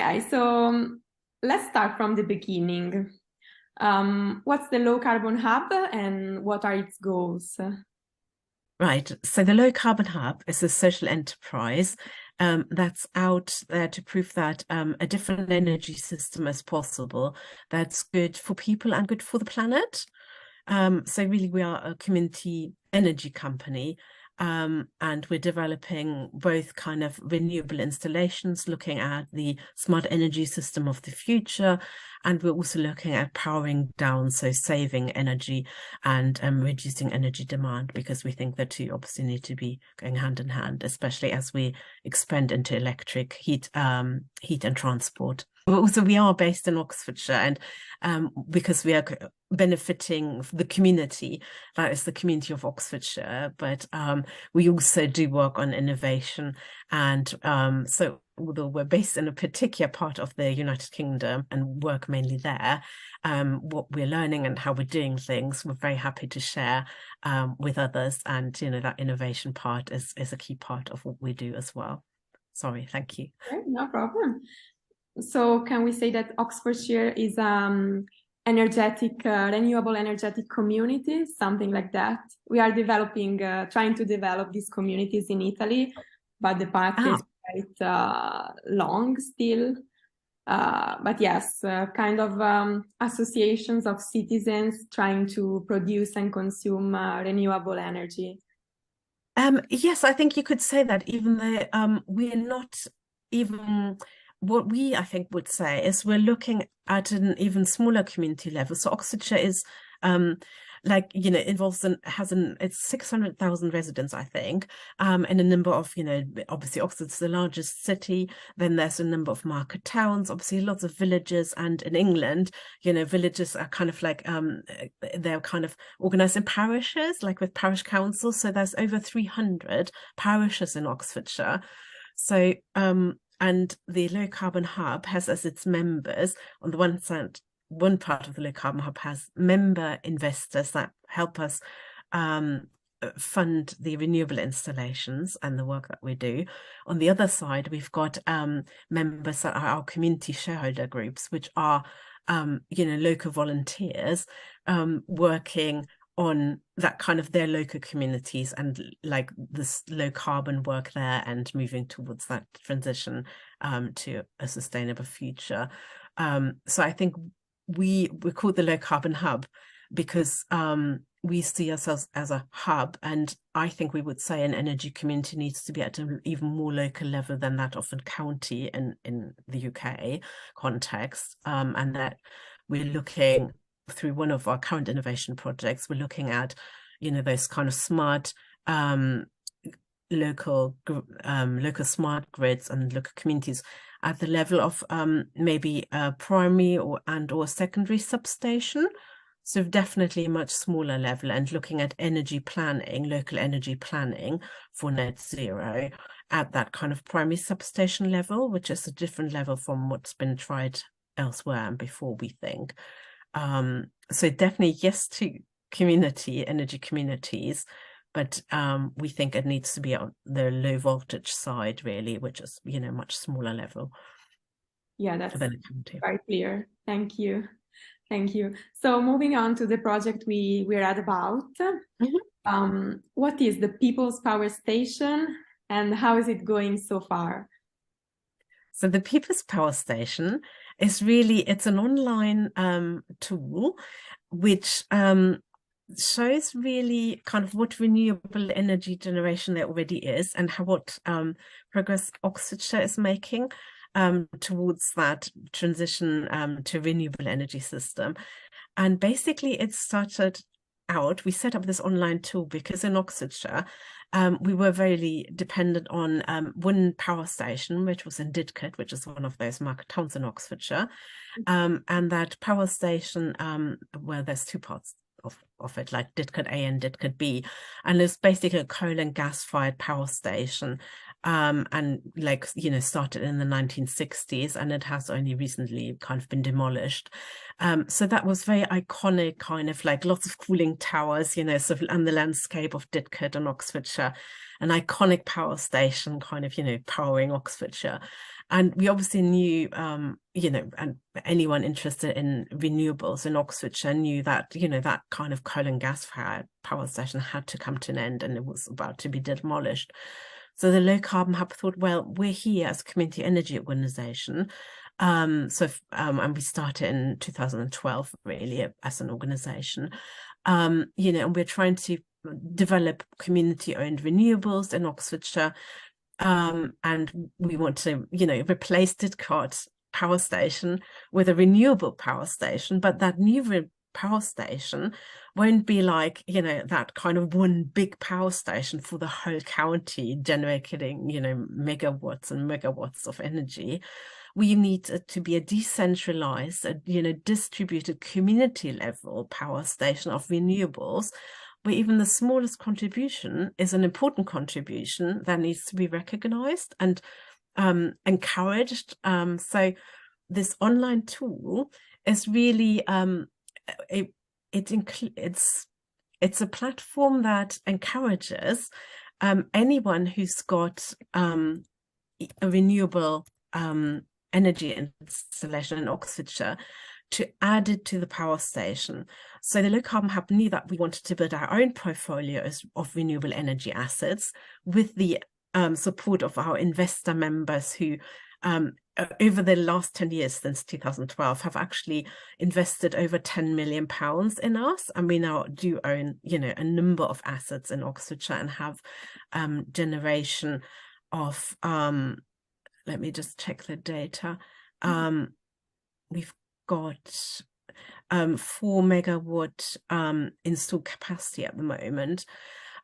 Okay, so let's start from the beginning. What's the low carbon hub and what are its goals? Right. So the Low Carbon Hub is a social enterprise that's out there to prove that a different energy system is possible that's good for people and good for the planet. So really, we are a community energy company, and we're developing both kind of renewable installations, looking at the smart energy system of the future, and we're also looking at powering down, so saving energy and reducing energy demand, because we think the two obviously need to be going hand in hand, especially as we expand into electric heat and transport. Also, we are based in Oxfordshire, and because we are benefiting the community, that is the community of Oxfordshire, but we also do work on innovation. And so although we're based in a particular part of the United Kingdom and work mainly there, what we're learning and how we're doing things, we're very happy to share with others. And, you know, that innovation part is a key part of what we do as well. Sorry, thank you. Okay, no problem. So can we say that Oxfordshire is energetic, renewable energetic community, something like that? We are developing, trying to develop these communities in Italy, but the path is quite long still. But yes, kind of associations of citizens trying to produce and consume renewable energy. Yes, I think you could say that, even though we're not even, what we, I think, would say is we're looking at an even smaller community level. So Oxfordshire is like, you know, it's 600,000 residents, I think, and a number of, you know, obviously Oxford's the largest city. Then there's a number of market towns, obviously lots of villages, and in England, you know, villages are kind of like they're kind of organized in parishes, like with parish councils. So there's over 300 parishes in Oxfordshire. So and the Low Carbon Hub has as its members, on the one side, one part of the Low Carbon Hub has member investors that help us fund the renewable installations and the work that we do. On the other side, we've got members that are our community shareholder groups, which are you know, local volunteers working on that kind of their local communities and like this low carbon work there and moving towards that transition to a sustainable future. So I think we're called the Low Carbon Hub because we see ourselves as a hub, and I think we would say an energy community needs to be at an even more local level than that of a county in the UK context, and that we're looking through one of our current innovation projects, we're looking at, you know, those kind of smart local smart grids and local communities at the level of maybe a primary or secondary substation. So definitely a much smaller level, and looking at energy planning, local energy planning for net zero at that kind of primary substation level, which is a different level from what's been tried elsewhere and before, we think. So definitely yes to community, energy communities, but we think it needs to be on the low voltage side, really, which is, you know, much smaller level. Yeah, that's very clear. Thank you. Thank you. So moving on to the project we read about, what is the People's Power Station and how is it going so far? So the People's Power Station is really, it's an online tool which shows really kind of what renewable energy generation there already is and what progress Oxfordshire is making towards that transition to renewable energy system. And basically it started out, we set up this online tool because in Oxfordshire, we were very dependent on one power station, which was in Didcot, which is one of those market towns in Oxfordshire. And that power station, well, there's two parts of it, like Didcot A and Didcot B, and it's basically a coal and gas-fired power station, and like, you know, started in the 1960s, and it has only recently kind of been demolished. So that was very iconic, kind of like lots of cooling towers, you know, sort of, and the landscape of Didcot and Oxfordshire, an iconic power station, kind of, you know, powering Oxfordshire. And we obviously knew, you know, and anyone interested in renewables in Oxfordshire knew that, you know, that kind of coal and gas fired power station had to come to an end, and it was about to be demolished. So the Low Carbon Hub thought, well, we're here as a community energy organization. And we started in 2012, really, as an organization. You know, and we're trying to develop community-owned renewables in Oxfordshire. And we want to, you know, replace Didcot power station with a renewable power station, but that new power station won't be like, you know, that kind of one big power station for the whole county generating, you know, megawatts and megawatts of energy. We need it to be a decentralized, you know, distributed community level power station of renewables, where even the smallest contribution is an important contribution that needs to be recognized and encouraged. So this online tool is really it's a platform that encourages anyone who's got a renewable energy installation in Oxfordshire to add it to the power station. So the Low Carbon Hub knew that we wanted to build our own portfolios of renewable energy assets with the support of our investor members who over the last 10 years since 2012 have actually invested over £10 million in us, and we now do own, you know, a number of assets in Oxfordshire and have generation of let me just check the data. We've got 4 megawatt installed capacity at the moment.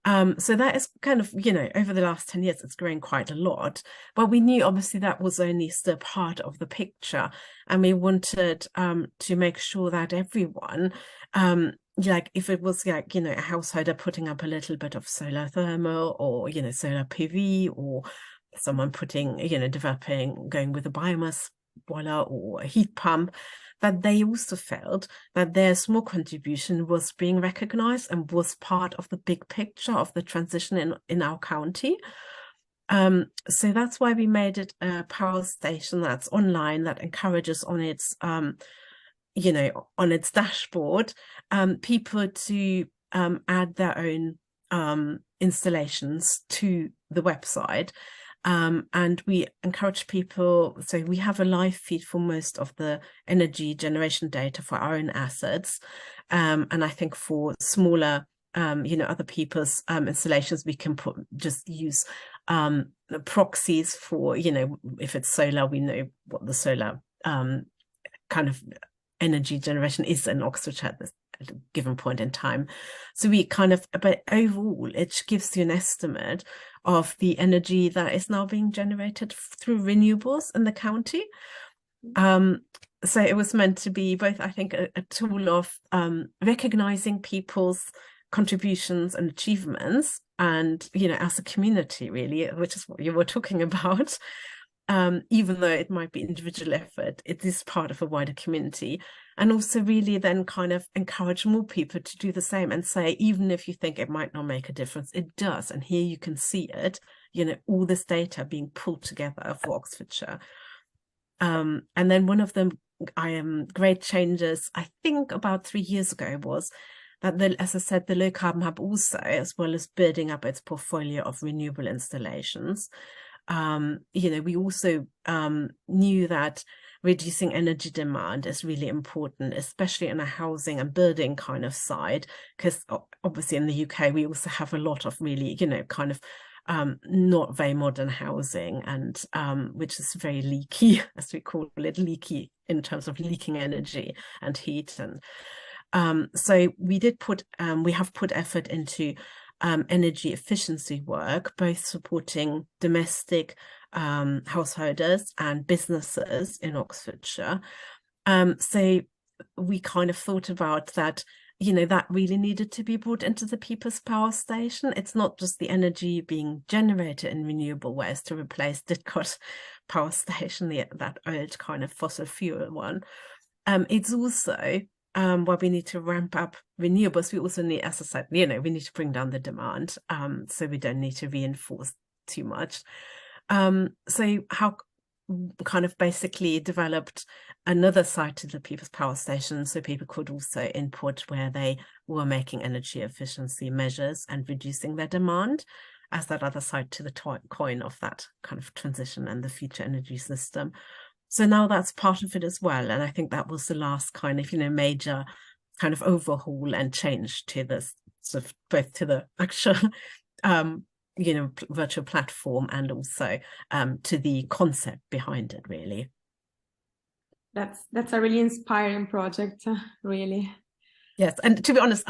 So that is kind of, you know, over the last 10 years, it's grown quite a lot. But we knew obviously that was only still part of the picture. And we wanted to make sure that everyone, like if it was like, you know, a householder putting up a little bit of solar thermal or, you know, solar PV, or someone putting, you know, developing, going with a biomass boiler or a heat pump, that they also felt that their small contribution was being recognized and was part of the big picture of the transition in our county. So that's why we made it a power station that's online, that encourages on its, you know, on its dashboard, people to add their own installations to the website. And we encourage people, so we have a live feed for most of the energy generation data for our own assets. And I think for smaller, you know, other people's installations, we can just use proxies for, you know, if it's solar, we know what the solar kind of energy generation is in Oxfordshire at a given point in time. So we kind of, but overall, it gives you an estimate of the energy that is now being generated through renewables in the county. So it was meant to be both, I think, a tool of recognizing people's contributions and achievements, and, you know, as a community, really, which is what you were talking about. Even though it might be individual effort, it is part of a wider community. And also really then kind of encourage more people to do the same and say, even if you think it might not make a difference, it does. And here you can see it, you know, all this data being pulled together for Oxfordshire. And then one of the great changes, I think about 3 years ago, was that, as I said, the Low Carbon Hub also, as well as building up its portfolio of renewable installations, you know, we also knew that reducing energy demand is really important, especially on a housing and building kind of side, because obviously in the UK we also have a lot of really, you know, kind of not very modern housing, and which is very leaky, as we call it, leaky in terms of leaking energy and heat. And so we have put effort into energy efficiency work, both supporting domestic householders and businesses in Oxfordshire. So we kind of thought about that you know, that really needed to be brought into the people's power station. It's not just the energy being generated in renewable ways to replace Didcot power station, that old kind of fossil fuel one. It's also where we need to ramp up renewables. We also need, as I said, you know, we need to bring down the demand, so we don't need to reinforce too much. So how kind of basically developed another side to the people's power station, so people could also input where they were making energy efficiency measures and reducing their demand, as that other side to the coin of that kind of transition and the future energy system. So now that's part of it as well. And I think that was the last kind of, you know, major kind of overhaul and change to this sort of both to the actual you know, virtual platform and also to the concept behind it, really. That's a really inspiring project, really. Yes, and to be honest,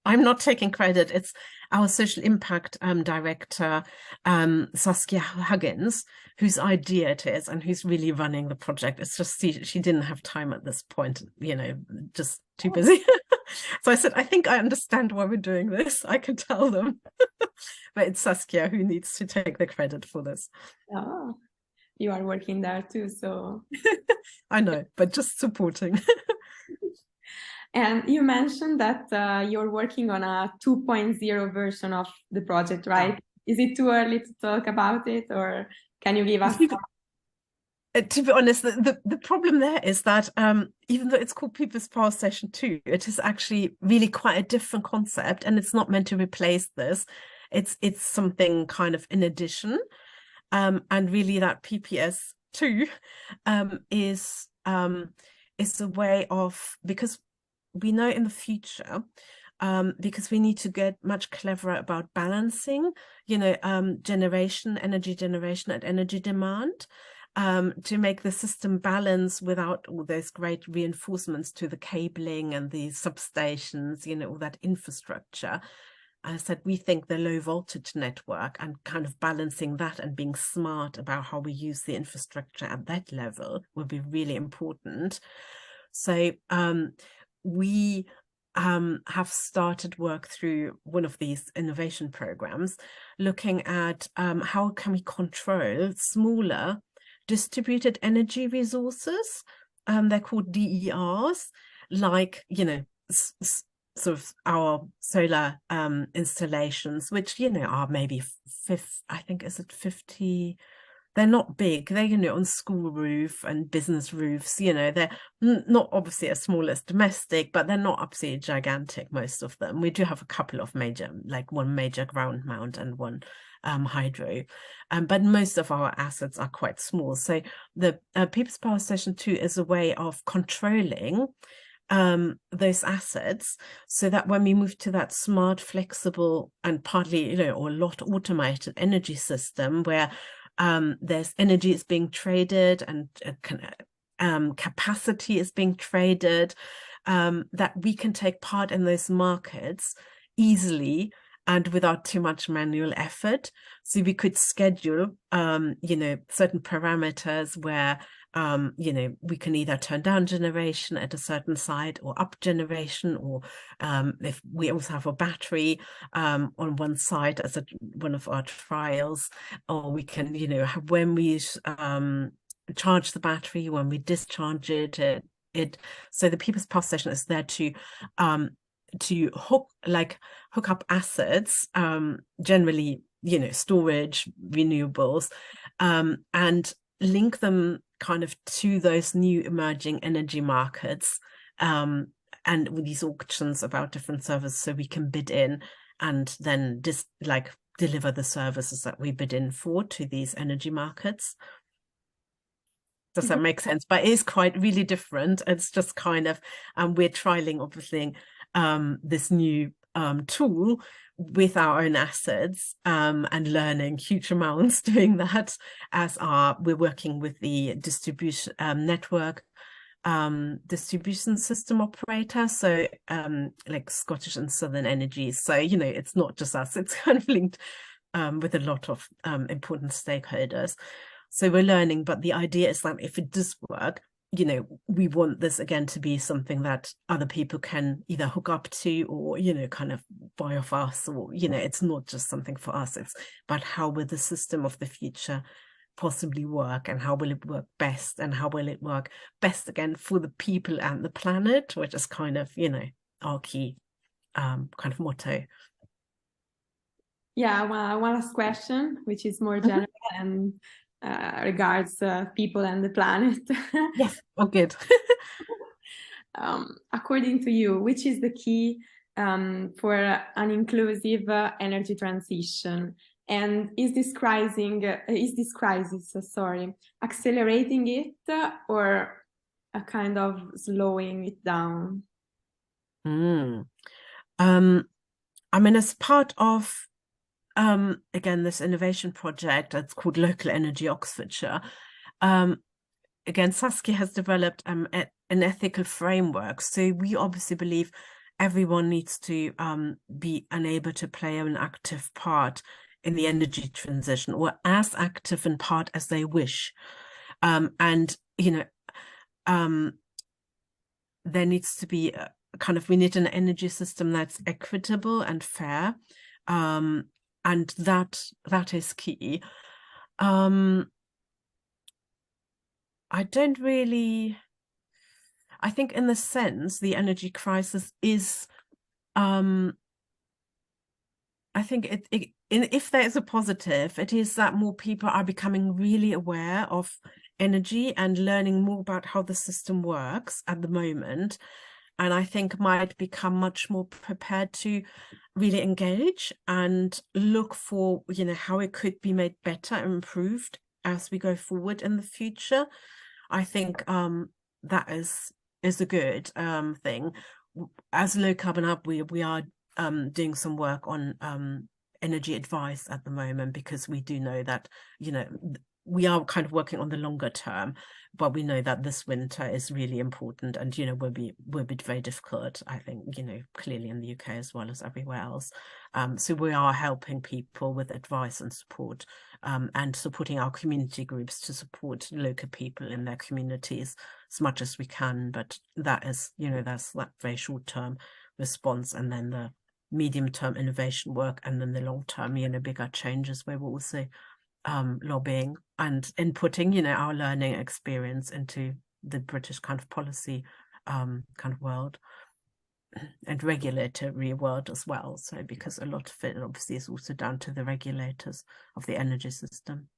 I'm not taking credit. It's our social impact director, Saskia Huggins, whose idea it is and who's really running the project. It's just she didn't have time at this point, you know, just too busy. So I said, I think I understand why we're doing this. I can tell them. But it's Saskia who needs to take the credit for this. Oh, you are working there too, so. I know, but just supporting. And you mentioned that you're working on a 2.0 version of the project, right? Yeah. Is it too early to talk about it, or can you give us to be honest, the problem there is that even though it's called People's Power Station 2, it is actually really quite a different concept, and it's not meant to replace this. It's something kind of in addition, and really that PPS 2 is a way of, because we know in the future, because we need to get much cleverer about balancing, you know, energy generation and energy demand, to make the system balance without all those great reinforcements to the cabling and the substations, you know, all that infrastructure. I said, we think the low voltage network and kind of balancing that and being smart about how we use the infrastructure at that level will be really important. So we have started work through one of these innovation programs, looking at how can we control smaller distributed energy resources. They're called DERs, like, you know, sort of our solar installations, which, you know, are maybe I think, is it 50? They're not big. They're, you know, on school roof and business roofs, you know, they're not obviously as small as domestic, but they're not absolutely gigantic, most of them. We do have a couple of major, like one major ground mount and one hydro, but most of our assets are quite small. So the People's Power Station 2 is a way of controlling those assets, so that when we move to that smart, flexible, and partly, you know, or a lot automated energy system where there's energy is being traded and capacity is being traded, that we can take part in those markets easily and without too much manual effort. So we could schedule, you know, certain parameters where, you know, we can either turn down generation at a certain site or up generation, or if we also have a battery on one site as one of our trials, or we can, you know, when we charge the battery, when we discharge it, so the People's Power Station is there to hook up assets, generally, you know, storage, renewables, and link them kind of to those new emerging energy markets, and with these auctions about different services, so we can bid in and then just like deliver the services that we bid in for to these energy markets. Does that make sense? But it is quite really different. It's just kind of, we're trialing, obviously, this new tool with our own assets, and learning huge amounts doing that, as we're working with the distribution network distribution system operator, so like Scottish and Southern Energy. So, you know, it's not just us, it's kind of linked with a lot of important stakeholders. So we're learning, but the idea is that if it does work, you know, we want this again to be something that other people can either hook up to or, you know, kind of buy off us, or, you know, it's not just something for us, it's about how will the system of the future possibly work, and how will it work best, and how will it work best again for the people and the planet, which is kind of, you know, our key kind of motto. Yeah, one last question, which is more general and regards people and the planet. Yes, oh good. According to you, which is the key for an inclusive energy transition? And is this crisis, sorry, accelerating it or a kind of slowing it down? I mean, as part of again this innovation project that's called Local Energy Oxfordshire, again Saskia has developed an ethical framework. So we obviously believe everyone needs to be able to play an active part in the energy transition, or as active in part as they wish. And you know, there needs to be we need an energy system that's equitable and fair, and that is key. I don't really, I think in the sense the energy crisis is, I think if there is a positive, it is that more people are becoming really aware of energy and learning more about how the system works at the moment. And I think might become much more prepared to really engage and look for, you know, how it could be made better and improved as we go forward in the future. I think that is a good thing. As Low Carbon Hub, we are doing some work on energy advice at the moment, because we do know that, you know, we are kind of working on the longer term, but we know that this winter is really important, and, you know, will be very difficult, I think, you know, clearly in the UK as well as everywhere else. So we are helping people with advice and support, and supporting our community groups to support local people in their communities as much as we can. But that is, you know, that's that very short-term response, and then the medium-term innovation work, and then the long-term, you know, bigger changes where we're also lobbying and inputting, you know, our learning experience into the British kind of policy kind of world and regulatory world as well. So because a lot of it obviously is also down to the regulators of the energy system.